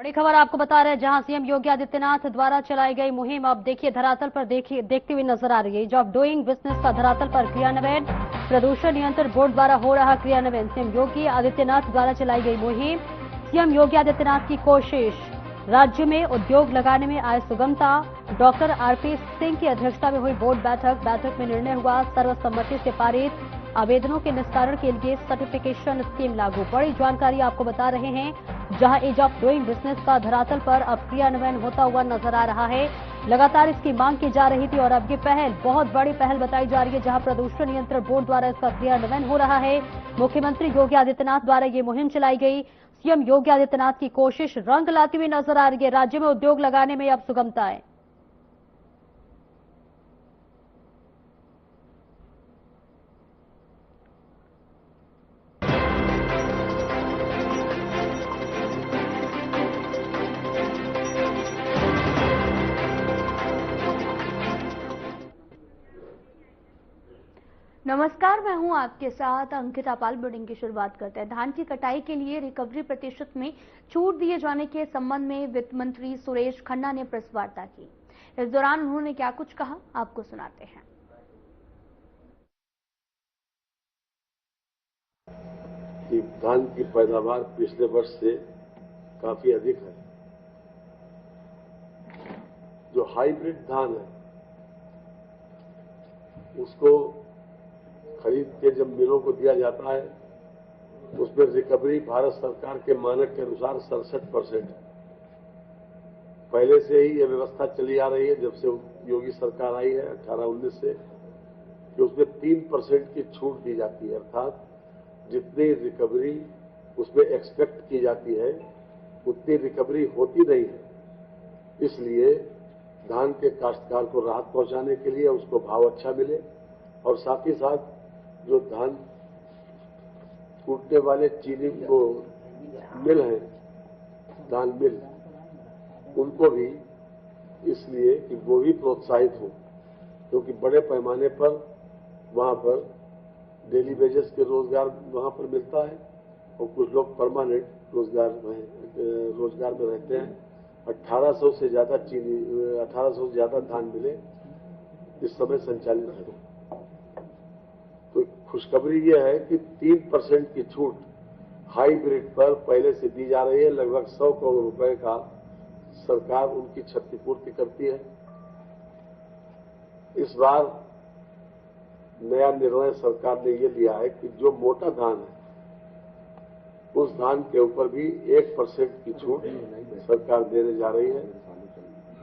बड़ी खबर आपको बता रहे हैं, जहां सीएम योगी आदित्यनाथ द्वारा चलाई गई मुहिम अब देखिए धरातल पर देखती हुई नजर आ रही है। जॉब डूइंग बिजनेस का धरातल पर क्रियान्वयन, प्रदूषण नियंत्रण बोर्ड द्वारा हो रहा क्रियान्वयन। सीएम योगी आदित्यनाथ द्वारा चलाई गई मुहिम, सीएम योगी आदित्यनाथ की कोशिश, राज्य में उद्योग लगाने में आए सुगमता। डॉक्टर आरपी सिंह की अध्यक्षता में हुई बोर्ड बैठक में निर्णय हुआ, सर्वसम्मति से पारित आवेदनों के निस्तारण के लिए सर्टिफिकेशन स्कीम लागू। बड़ी जानकारी आपको बता रहे हैं, जहां एज ऑफ डूइंग बिजनेस का धरातल पर अब क्रियान्वयन होता हुआ नजर आ रहा है। लगातार इसकी मांग की जा रही थी और अब ये पहल बहुत बड़ी पहल बताई जा रही है, जहां प्रदूषण नियंत्रण बोर्ड द्वारा इसका क्रियान्वयन हो रहा है। मुख्यमंत्री योगी आदित्यनाथ द्वारा ये मुहिम चलाई गई। सीएम योगी आदित्यनाथ की कोशिश रंग लाती हुई नजर आ रही है। राज्य में उद्योग लगाने में अब सुगमता है। नमस्कार, मैं हूं आपके साथ अंकिता पाल। बुलेटिन की शुरुआत करते हैं। धान की कटाई के लिए रिकवरी प्रतिशत में छूट दिए जाने के संबंध में वित्त मंत्री सुरेश खन्ना ने प्रेस वार्ता की। इस दौरान उन्होंने क्या कुछ कहा, आपको सुनाते हैं। कि धान की पैदावार पिछले वर्ष से काफी अधिक है। जो हाइब्रिड धान है उसको खरीद के जब मिलों को दिया जाता है, उसमें रिकवरी भारत सरकार के मानक के अनुसार 67% है। पहले से ही यह व्यवस्था चली आ रही है, जब से योगी सरकार आई है 18-19 से, कि उसमें 3% की छूट दी जाती है। अर्थात जितनी रिकवरी उसमें एक्सपेक्ट की जाती है उतनी रिकवरी होती नहीं है। इसलिए धान के काश्तकार को राहत पहुंचाने के लिए उसको भाव अच्छा मिले और साथ ही साथ जो धान कूटने वाले चीनी को मिल हैं, धान मिल, उनको भी इसलिए कि वो भी प्रोत्साहित हो, क्योंकि बड़े पैमाने पर वहां पर डेली वेजेस के रोजगार वहां पर मिलता है और कुछ लोग परमानेंट रोजगार में रहते हैं। 1800 से ज्यादा चीनी, 1800 से ज्यादा धान मिले इस समय संचालित है। तो खुशखबरी यह है कि 3% की छूट हाइब्रिड पर पहले से दी जा रही है। लगभग 100 करोड़ रुपए का सरकार उनकी क्षतिपूर्ति करती है। इस बार नया निर्णय सरकार ने यह लिया है कि जो मोटा धान है उस धान के ऊपर भी 1% की छूट सरकार देने जा रही है,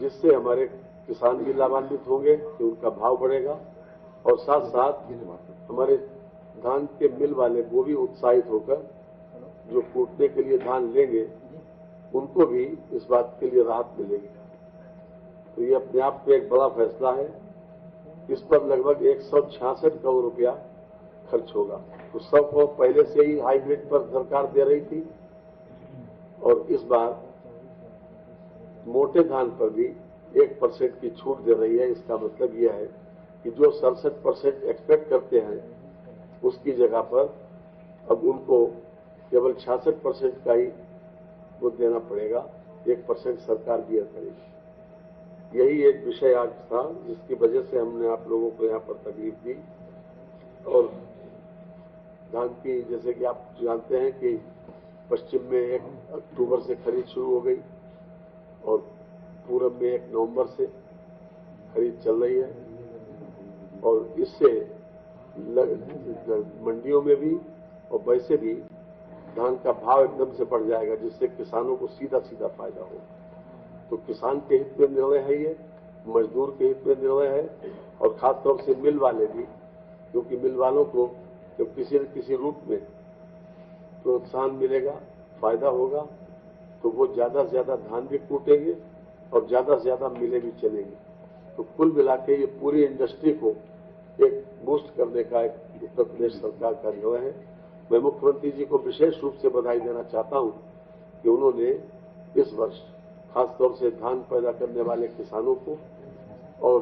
जिससे हमारे किसान भी लाभान्वित होंगे कि उनका भाव बढ़ेगा और साथ साथ हमारे धान के मिल वाले वो भी उत्साहित होकर जो कूटने के लिए धान लेंगे उनको भी इस बात के लिए राहत मिलेगी। तो ये अपने आप में एक बड़ा फैसला है। इस पर लगभग 166 करोड़ रुपया खर्च होगा। तो सबको पहले से ही हाइब्रिड पर सरकार दे रही थी और इस बार मोटे धान पर भी 1% की छूट दे रही है। इसका मतलब यह है कि जो 67% एक्सपेक्ट करते हैं उसकी जगह पर अब उनको केवल 66% का ही वो देना पड़ेगा, 1% सरकार बियर करेगी। यही एक विषय आज था जिसकी वजह से हमने आप लोगों को यहाँ पर तकलीफ दी। और धान की, जैसे कि आप जानते हैं कि पश्चिम में 1 अक्टूबर से खरीद शुरू हो गई और पूरब में 1 नवंबर से खरीद चल रही है और इससे मंडियों में भी और वैसे भी धान का भाव एकदम से बढ़ जाएगा, जिससे किसानों को सीधा सीधा फायदा हो। तो किसान के हित में निर्णय है ये, मजदूर के हित में निर्णय है और खासतौर से मिल वाले भी, क्योंकि मिल वालों को जब किसी न किसी रूप में प्रोत्साहन मिलेगा, फायदा होगा, तो वो ज्यादा से ज्यादा धान भी कूटेंगे और ज्यादा से ज्यादा मिलें भी चलेंगी। तो कुल मिला के ये पूरी इंडस्ट्री को एक बूस्ट करने का एक उत्तर प्रदेश सरकार का निर्णय है। मैं मुख्यमंत्री जी को विशेष रूप से बधाई देना चाहता हूं कि उन्होंने इस वर्ष खासतौर से धान पैदा करने वाले किसानों को और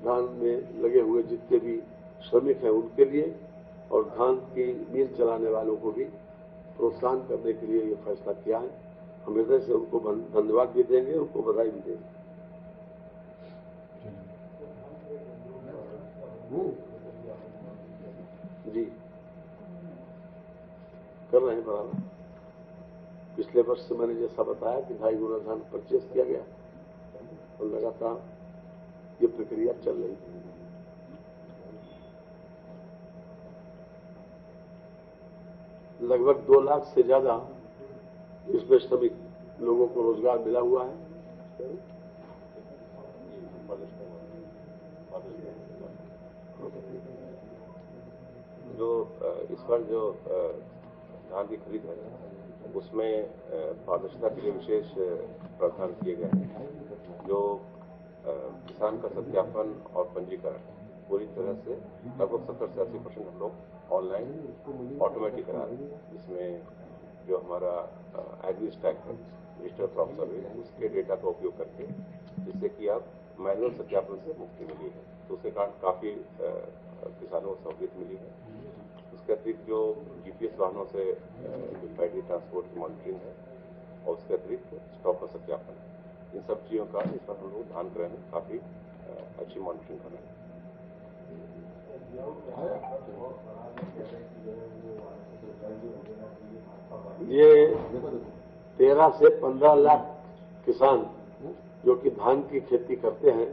धान में लगे हुए जितने भी श्रमिक हैं उनके लिए और धान की मिल चलाने वालों को भी प्रोत्साहन करने के लिए ये फैसला किया है। हम हृदय से उनको धन्यवाद भी देंगे, उनको बधाई भी देंगे। जी कर रहे हैं बराबर। पिछले वर्ष से मैंने जैसा बताया कि 2.5 गुना धान परचेज किया गया और लगातार ये प्रक्रिया चल रही है। लगभग 2 लाख से ज्यादा इसमें श्रमिक लोगों को रोजगार मिला हुआ है। जो इस बार जो धान की खरीद है उसमें पारदर्शिता के लिए विशेष प्रावधान किए गए हैं। जो किसान का सत्यापन और पंजीकरण पूरी तरह से लगभग 70 से 80% हम लोग ऑनलाइन ऑटोमेटिक करा रहे हैं, जिसमें जो हमारा एग्री स्टैक है डिजिटल क्रॉप सर्वे, उसके डेटा का उपयोग करके, जिससे कि आप मैनुअल सत्यापन से मुक्ति मिली है, तो उसके कारण काफी किसानों को सहूलियत मिली है। उसके अतिरिक्त जो जीपीएस वाहनों से जो पैडी ट्रांसपोर्ट की मॉनिटरिंग है और उसके अतिरिक्त स्टॉक का सत्यापन है, इन सब चीजों का इस पर हम लोग ध्यान क्रय में काफी अच्छी मॉनिटरिंग कर रहे हैं। ये 13 से 15 लाख किसान जो कि धान की खेती करते हैं,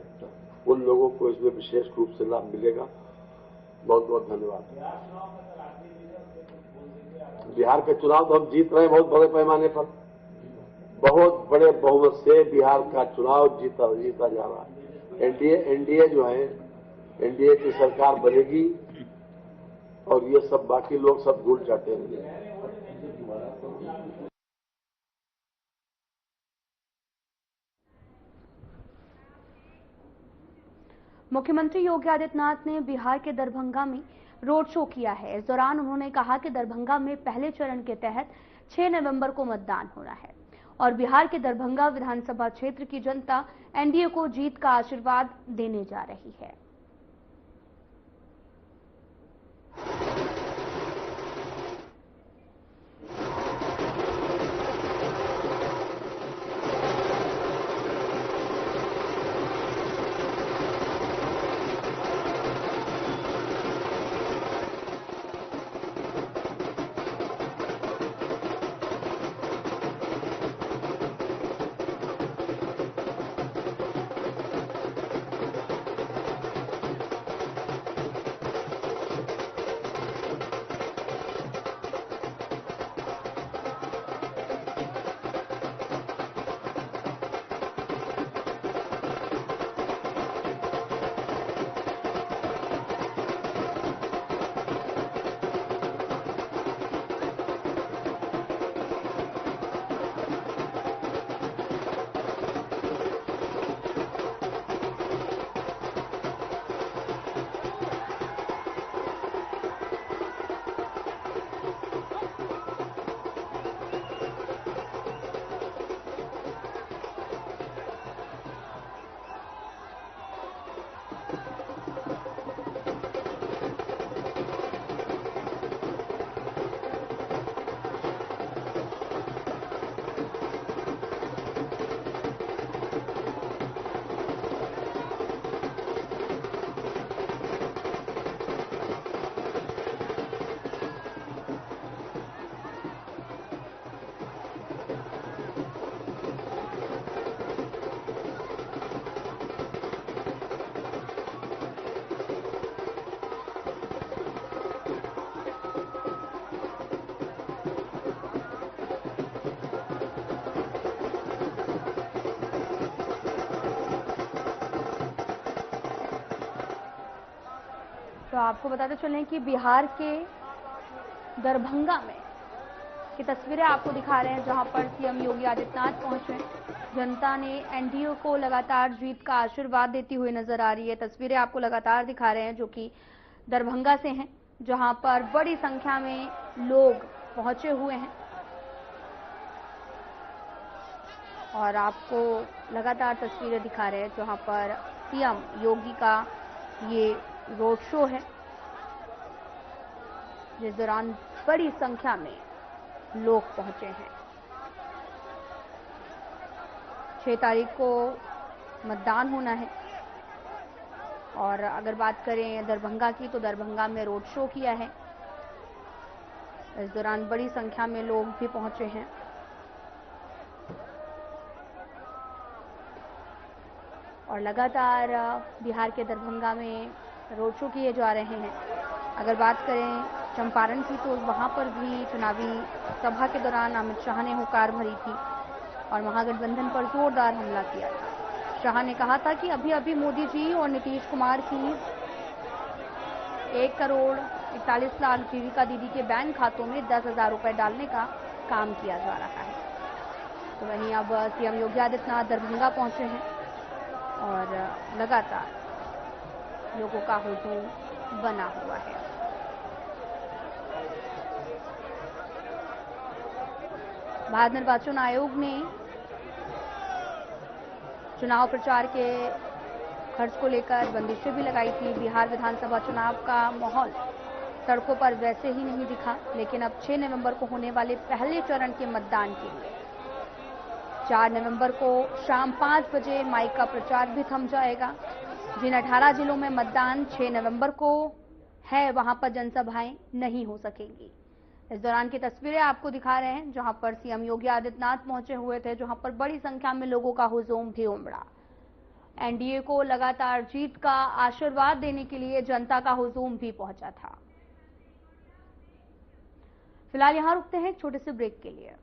उन लोगों को इसमें विशेष रूप से लाभ मिलेगा। बहुत बहुत धन्यवाद। बिहार के चुनाव तो हम जीत रहे हैं बहुत बड़े पैमाने पर, बहुत बड़े बहुमत से बिहार का चुनाव जीता जा रहा है। एनडीए जो है, एनडीए की सरकार बनेगी और ये सब बाकी लोग सब भूल जाते हैं। मुख्यमंत्री योगी आदित्यनाथ ने बिहार के दरभंगा में रोड शो किया है। इस दौरान उन्होंने कहा कि दरभंगा में पहले चरण के तहत 6 नवंबर को मतदान होना है और बिहार के दरभंगा विधानसभा क्षेत्र की जनता एनडीए को जीत का आशीर्वाद देने जा रही है। तो आपको बताते चलें कि बिहार के दरभंगा में की तस्वीरें आपको दिखा रहे हैं, जहां पर सीएम योगी आदित्यनाथ पहुंचे। जनता ने एनडीए को लगातार जीत का आशीर्वाद देती हुई नजर आ रही है। तस्वीरें आपको लगातार दिखा रहे हैं जो कि दरभंगा से हैं, जहां पर बड़ी संख्या में लोग पहुंचे हुए हैं और आपको लगातार तस्वीरें दिखा रहे हैं जहां पर सीएम योगी का ये रोड शो है, जिस दौरान बड़ी संख्या में लोग पहुंचे हैं। 6 तारीख को मतदान होना है। और अगर बात करें दरभंगा की, तो दरभंगा में रोड शो किया है। इस दौरान बड़ी संख्या में लोग भी पहुंचे हैं। और लगातार बिहार के दरभंगा में रोड शो किए जा रहे हैं। अगर बात करें चंपारण की, तो वहां पर भी चुनावी सभा के दौरान अमित शाह ने हुंकार भरी थी और महागठबंधन पर जोरदार हमला किया था। शाह ने कहा था कि अभी अभी मोदी जी और नीतीश कुमार की 1 करोड़ 41 लाख जीविका दीदी के बैंक खातों में 10,000 रुपए डालने का काम किया जा रहा है। तो वहीं अब सीएम योगी आदित्यनाथ दरभंगा पहुंचे हैं और लगातार लोगों का हुजूम बना हुआ है। भारत निर्वाचन आयोग ने चुनाव प्रचार के खर्च को लेकर बंदिशें भी लगाई थी। बिहार विधानसभा चुनाव का माहौल सड़कों पर वैसे ही नहीं दिखा, लेकिन अब 6 नवंबर को होने वाले पहले चरण के मतदान के लिए 4 नवंबर को शाम 5 बजे माइक का प्रचार भी थम जाएगा। जिन 18 जिलों में मतदान 6 नवंबर को है, वहां पर जनसभाएं नहीं हो सकेंगी। इस दौरान की तस्वीरें आपको दिखा रहे हैं, जहां पर सीएम योगी आदित्यनाथ पहुंचे हुए थे, जहां पर बड़ी संख्या में लोगों का हुजूम भी उमड़ा। एनडीए को लगातार जीत का आशीर्वाद देने के लिए जनता का हुजूम भी पहुंचा था। फिलहाल यहां रुकते हैं एक छोटे से ब्रेक के लिए।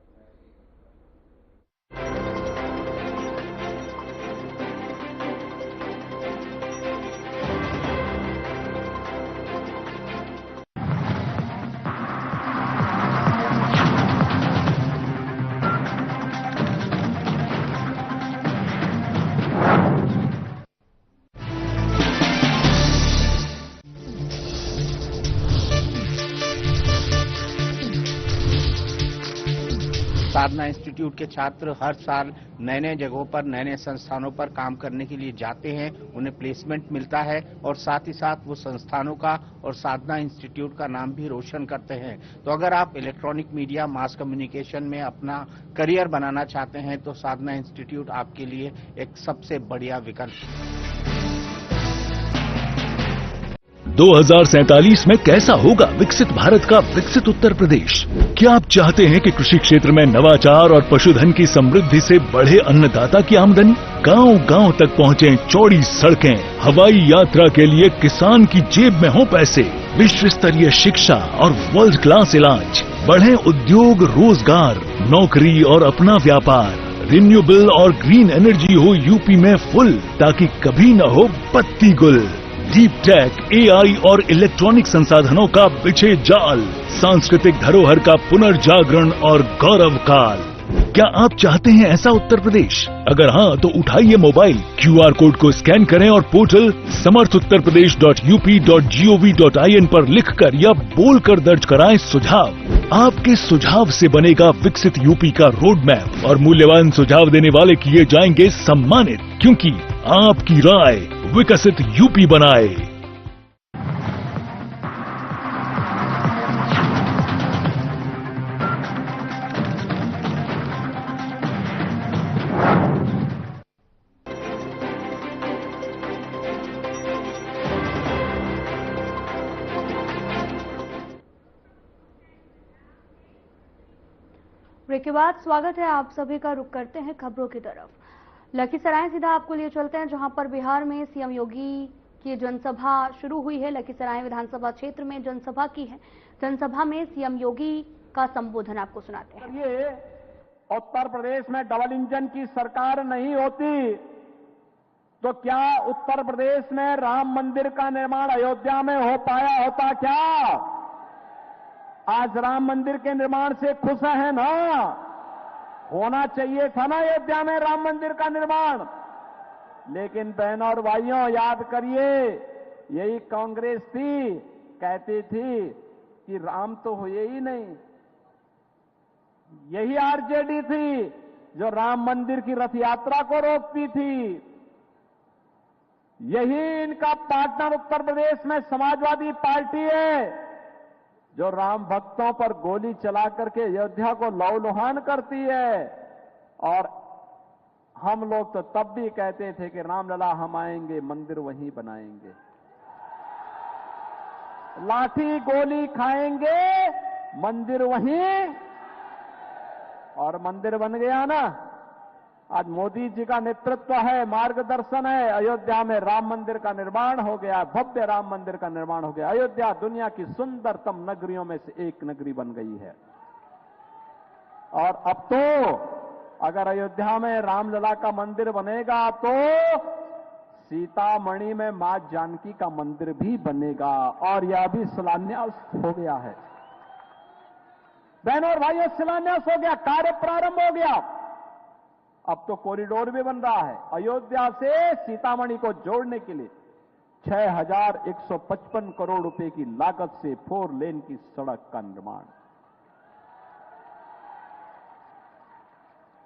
साधना इंस्टीट्यूट के छात्र हर साल नए नए जगहों पर, नए नए संस्थानों पर काम करने के लिए जाते हैं। उन्हें प्लेसमेंट मिलता है और साथ ही साथ वो संस्थानों का और साधना इंस्टीट्यूट का नाम भी रोशन करते हैं। तो अगर आप इलेक्ट्रॉनिक मीडिया, मास कम्युनिकेशन में अपना करियर बनाना चाहते हैं तो साधना इंस्टीट्यूट आपके लिए एक सबसे बढ़िया विकल्प है। 2047 में कैसा होगा विकसित भारत का विकसित उत्तर प्रदेश? क्या आप चाहते हैं कि कृषि क्षेत्र में नवाचार और पशुधन की समृद्धि से बढ़े अन्नदाता की आमदनी? गांव-गांव तक पहुंचे चौड़ी सड़कें, हवाई यात्रा के लिए किसान की जेब में हो पैसे, विश्व स्तरीय शिक्षा और वर्ल्ड क्लास इलाज, बढ़े उद्योग, रोजगार, नौकरी और अपना व्यापार, रिन्यूएबल और ग्रीन एनर्जी हो यूपी में फुल, ताकि कभी न हो पत्ती गुल। डीप टेक, एआई और इलेक्ट्रॉनिक संसाधनों का बिछे जाल, सांस्कृतिक धरोहर का पुनर्जागरण और गौरव काल। क्या आप चाहते हैं ऐसा उत्तर प्रदेश? अगर हाँ, तो उठाइए मोबाइल, क्यूआर कोड को स्कैन करें और पोर्टल samarthuttarpradesh.up.gov.in पर लिखकर या बोलकर दर्ज कराएं सुझाव। आपके सुझाव से बनेगा विकसित यूपी का रोड मैप और मूल्यवान सुझाव देने वाले किए जाएंगे सम्मानित, क्योंकि आपकी राय विकसित यूपी बनाए। ब्रेक के बाद स्वागत है आप सभी का। रुक करते हैं खबरों की तरफ। लखीसराय सीधा आपको लिए चलते हैं, जहां पर बिहार में सीएम योगी की जनसभा शुरू हुई है। लखीसराय विधानसभा क्षेत्र में जनसभा की है। जनसभा में सीएम योगी का संबोधन आपको सुनाते हैं। ये उत्तर प्रदेश में डबल इंजन की सरकार नहीं होती तो क्या उत्तर प्रदेश में राम मंदिर का निर्माण अयोध्या में हो पाया होता? क्या आज राम मंदिर के निर्माण से खुश है ना? होना चाहिए था ना अयोध्या में राम मंदिर का निर्माण। लेकिन बहनों और भाइयों, याद करिए, यही कांग्रेस थी, कहती थी कि राम तो हुए ही नहीं। यही आरजेडी थी जो राम मंदिर की रथ यात्रा को रोकती थी। यही इनका पार्टनर उत्तर प्रदेश में समाजवादी पार्टी है, जो राम भक्तों पर गोली चला करके अयोध्या को लहूलुहान करती है। और हम लोग तो तब भी कहते थे कि रामलला हम आएंगे मंदिर वहीं बनाएंगे, लाठी गोली खाएंगे मंदिर वहीं, और मंदिर बन गया ना। आज मोदी जी का नेतृत्व है, मार्गदर्शन है, अयोध्या में राम मंदिर का निर्माण हो गया, भव्य राम मंदिर का निर्माण हो गया। अयोध्या दुनिया की सुंदरतम नगरियों में से एक नगरी बन गई है। और अब तो अगर अयोध्या में रामलला का मंदिर बनेगा तो सीतामढ़ी में मां जानकी का मंदिर भी बनेगा, और यह भी शिलान्यास हो गया है। बहनों और भाइयों, शिलान्यास हो गया, कार्य प्रारंभ हो गया। अब तो कॉरिडोर भी बन रहा है। अयोध्या से सीतामढ़ी को जोड़ने के लिए 6,155 करोड़ रुपए की लागत से 4 लेन की सड़क का निर्माण।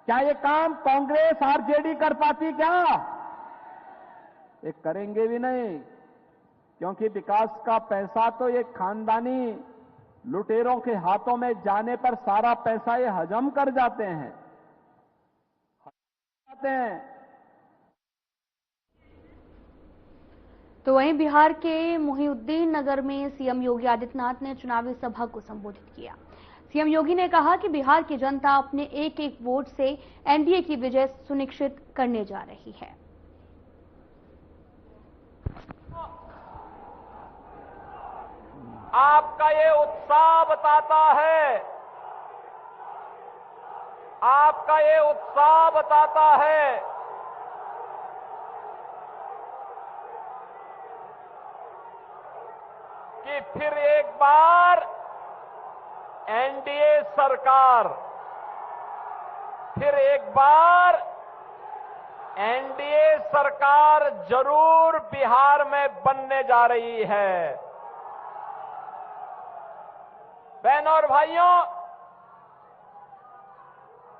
क्या ये काम कांग्रेस आरजेडी कर पाती क्या? ये करेंगे भी नहीं, क्योंकि विकास का पैसा तो ये खानदानी लुटेरों के हाथों में जाने पर सारा पैसा ये हजम कर जाते हैं। तो वहीं बिहार के मोहिउद्दीन नगर में सीएम योगी आदित्यनाथ ने चुनावी सभा को संबोधित किया। सीएम योगी ने कहा कि बिहार की जनता अपने एक एक वोट से एनडीए की विजय सुनिश्चित करने जा रही है। आपका ये उत्साह बताता है, आपका ये उत्साह बताता है कि फिर एक बार एनडीए सरकार, फिर एक बार एनडीए सरकार जरूर बिहार में बनने जा रही है। बहनों और भाइयों,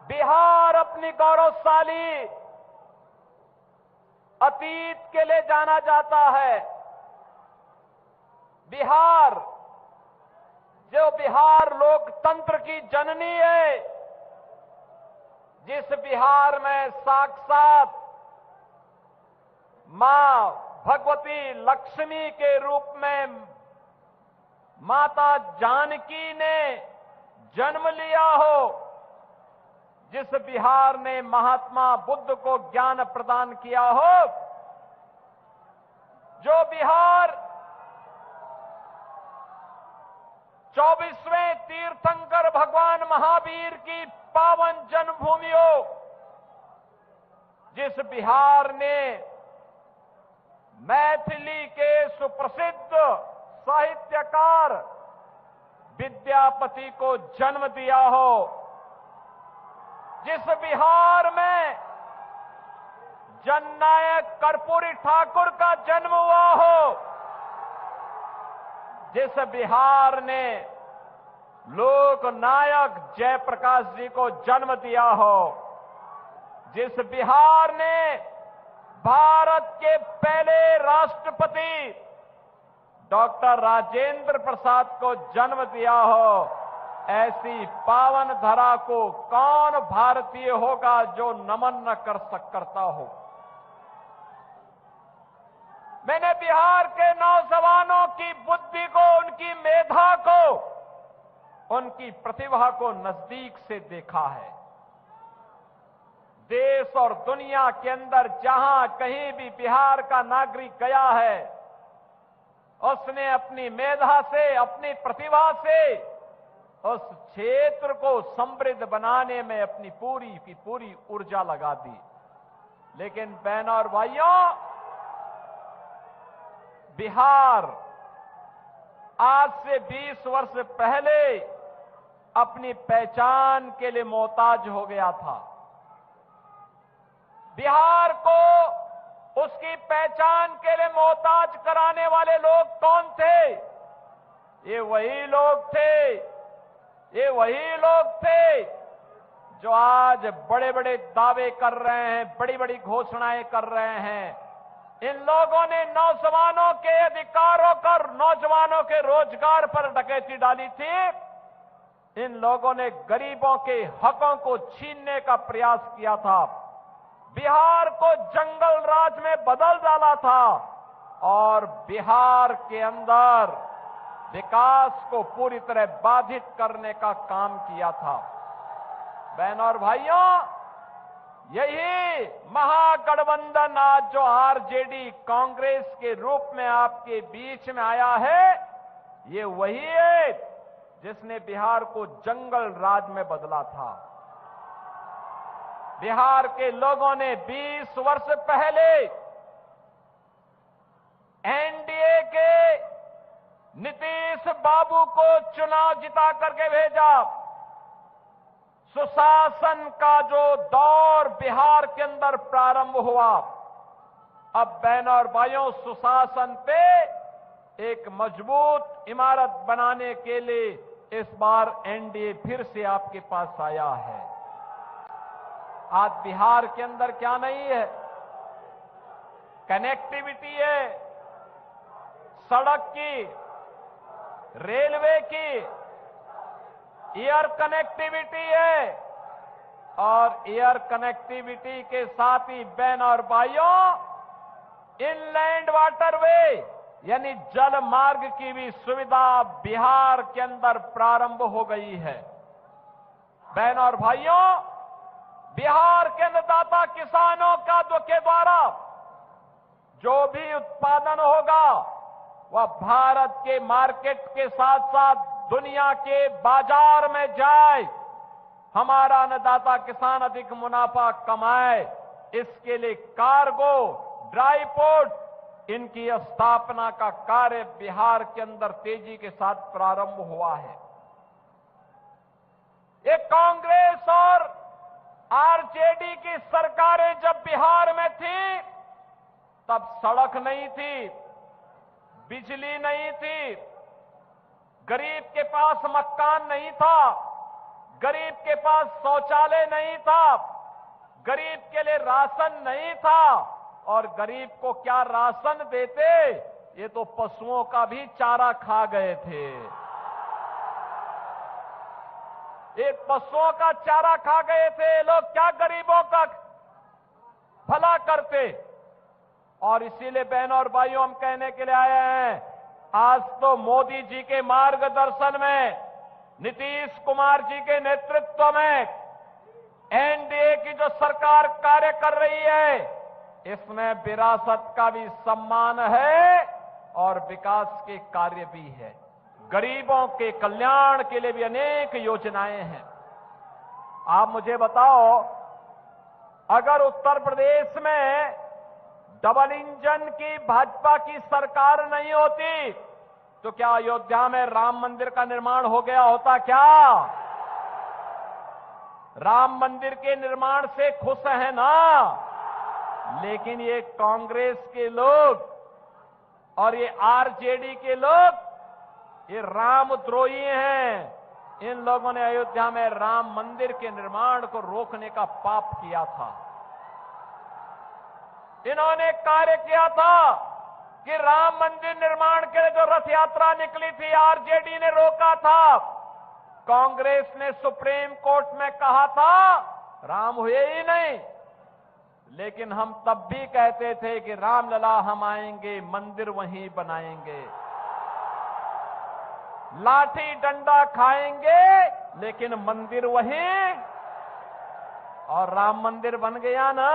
बिहार अपनी गौरवशाली अतीत के लिए जाना जाता है। बिहार, जो बिहार लोकतंत्र की जननी है, जिस बिहार में साक्षात मां भगवती लक्ष्मी के रूप में माता जानकी ने जन्म लिया हो, जिस बिहार ने महात्मा बुद्ध को ज्ञान प्रदान किया हो, जो बिहार 24वें तीर्थंकर भगवान महावीर की पावन जन्मभूमि हो, जिस बिहार ने मैथिली के सुप्रसिद्ध साहित्यकार विद्यापति को जन्म दिया हो, जिस बिहार में जननायक कर्पूरी ठाकुर का जन्म हुआ हो, जिस बिहार ने लोकनायक जयप्रकाश जी को जन्म दिया हो, जिस बिहार ने भारत के पहले राष्ट्रपति डॉक्टर राजेंद्र प्रसाद को जन्म दिया हो, ऐसी पावन धरा को कौन भारतीय होगा जो नमन न करता हो। मैंने बिहार के नौजवानों की बुद्धि को, उनकी मेधा को, उनकी प्रतिभा को नजदीक से देखा है। देश और दुनिया के अंदर जहां कहीं भी बिहार का नागरिक गया है, उसने अपनी मेधा से, अपनी प्रतिभा से उस क्षेत्र को समृद्ध बनाने में अपनी पूरी की पूरी ऊर्जा लगा दी। लेकिन बहनों और भाइयों, बिहार आज से 20 वर्ष पहले अपनी पहचान के लिए मोहताज हो गया था। बिहार को उसकी पहचान के लिए मोहताज कराने वाले लोग कौन थे? ये वही लोग थे, ये वही लोग थे जो आज बड़े बड़े दावे कर रहे हैं, बड़ी बड़ी घोषणाएं कर रहे हैं। इन लोगों ने नौजवानों के अधिकारों पर, नौजवानों के रोजगार पर डकैती डाली थी। इन लोगों ने गरीबों के हकों को छीनने का प्रयास किया था। बिहार को जंगल राज में बदल डाला था और बिहार के अंदर विकास को पूरी तरह बाधित करने का काम किया था। बहनों और भाइयों, यही महागठबंधन आज जो आरजेडी कांग्रेस के रूप में आपके बीच में आया है, ये वही है जिसने बिहार को जंगल राज में बदला था। बिहार के लोगों ने 20 वर्ष पहले एनडीए के नीतीश बाबू को चुनाव जिता करके भेजा। सुशासन का जो दौर बिहार के अंदर प्रारंभ हुआ, अब बहनों और भाइयों, सुशासन पे एक मजबूत इमारत बनाने के लिए इस बार एनडीए फिर से आपके पास आया है। आज बिहार के अंदर क्या नहीं है? कनेक्टिविटी है, सड़क की, रेलवे की, एयर कनेक्टिविटी है और एयर कनेक्टिविटी के साथ ही बहन और भाइयों इनलैंड वाटरवे यानी जल मार्ग की भी सुविधा बिहार के अंदर प्रारंभ हो गई है। बहन और भाइयों, बिहार के अन्नदाता किसानों का के द्वारा जो भी उत्पादन होगा वह भारत के मार्केट के साथ साथ दुनिया के बाजार में जाए, हमारा अन्नदाता किसान अधिक मुनाफा कमाए, इसके लिए कार्गो, ड्राई पोर्ट, इनकी स्थापना का कार्य बिहार के अंदर तेजी के साथ प्रारंभ हुआ है। ये कांग्रेस और आरजेडी की सरकारें जब बिहार में थी तब सड़क नहीं थी, बिजली नहीं थी, गरीब के पास मकान नहीं था, गरीब के पास शौचालय नहीं था, गरीब के लिए राशन नहीं था और गरीब को क्या राशन देते, ये तो पशुओं का भी चारा खा गए थे। ये पशुओं का चारा खा गए थे, लोग क्या गरीबों का भला करते। और इसीलिए बहनों और भाइयों, हम कहने के लिए आए हैं, आज तो मोदी जी के मार्गदर्शन में, नीतीश कुमार जी के नेतृत्व में एनडीए की जो सरकार कार्य कर रही है, इसमें विरासत का भी सम्मान है और विकास के कार्य भी है। गरीबों के कल्याण के लिए भी अनेक योजनाएं हैं। आप मुझे बताओ, अगर उत्तर प्रदेश में डबल इंजन की भाजपा की सरकार नहीं होती तो क्या अयोध्या में राम मंदिर का निर्माण हो गया होता? क्या राम मंदिर के निर्माण से खुश है ना? लेकिन ये कांग्रेस के लोग और ये आरजेडी के लोग ये रामद्रोही हैं। इन लोगों ने अयोध्या में राम मंदिर के निर्माण को रोकने का पाप किया था। इन्होंने कार्य किया था कि राम मंदिर निर्माण के लिए जो रथ यात्रा निकली थी, आरजेडी ने रोका था। कांग्रेस ने सुप्रीम कोर्ट में कहा था राम हुए ही नहीं, लेकिन हम तब भी कहते थे कि रामलला हम आएंगे, मंदिर वहीं बनाएंगे, लाठी डंडा खाएंगे लेकिन मंदिर वहीं। और राम मंदिर बन गया ना।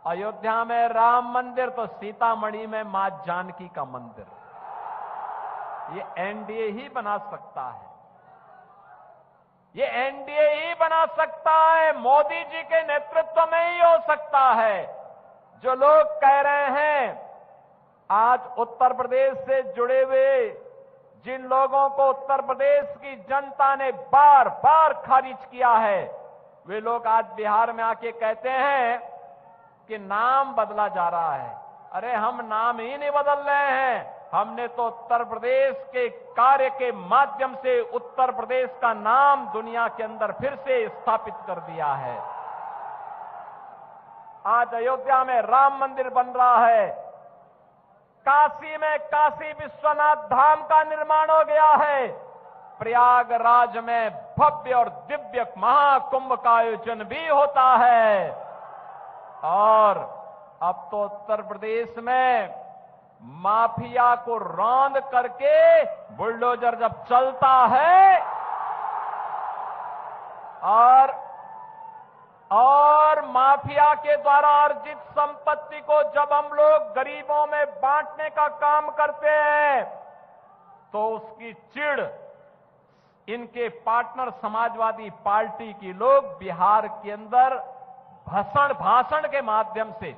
अयोध्या में राम मंदिर तो सीतामढ़ी में मां जानकी का मंदिर। ये एनडीए ही बना सकता है, ये एनडीए ही बना सकता है, मोदी जी के नेतृत्व में ही हो सकता है। जो लोग कह रहे हैं, आज उत्तर प्रदेश से जुड़े हुए जिन लोगों को उत्तर प्रदेश की जनता ने बार बार खारिज किया है, वे लोग आज बिहार में आके कहते हैं कि नाम बदला जा रहा है। अरे हम नाम ही नहीं बदल रहे हैं, हमने तो उत्तर प्रदेश के कार्य के माध्यम से उत्तर प्रदेश का नाम दुनिया के अंदर फिर से स्थापित कर दिया है। आज अयोध्या में राम मंदिर बन रहा है, काशी में काशी विश्वनाथ धाम का निर्माण हो गया है, प्रयागराज में भव्य और दिव्य महाकुंभ का आयोजन भी होता है। और अब तो उत्तर प्रदेश में माफिया को रौंद करके बुलडोजर जब चलता है और माफिया के द्वारा अर्जित संपत्ति को जब हम लोग गरीबों में बांटने का काम करते हैं तो उसकी चिढ़ इनके पार्टनर समाजवादी पार्टी के लोग बिहार के अंदर भाषण के माध्यम से,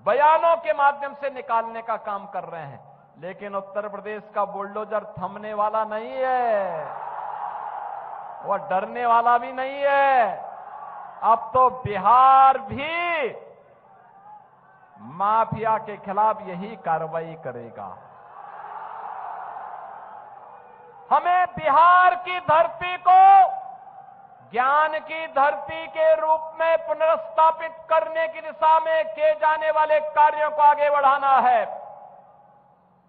बयानों के माध्यम से निकालने का काम कर रहे हैं। लेकिन उत्तर प्रदेश का बुलडोजर थमने वाला नहीं है, वह डरने वाला भी नहीं है। अब तो बिहार भी माफिया के खिलाफ यही कार्रवाई करेगा। हमें बिहार की धरती को ज्ञान की धरती के रूप में पुनर्स्थापित करने की दिशा में किए जाने वाले कार्यों को आगे बढ़ाना है।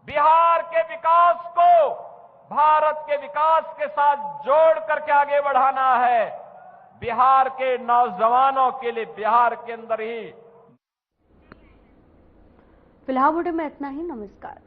बिहार के विकास को भारत के विकास के साथ जोड़ करके आगे बढ़ाना है। बिहार के नौजवानों के लिए बिहार के अंदर ही। फिलहाल बुलेटिन में इतना ही। नमस्कार।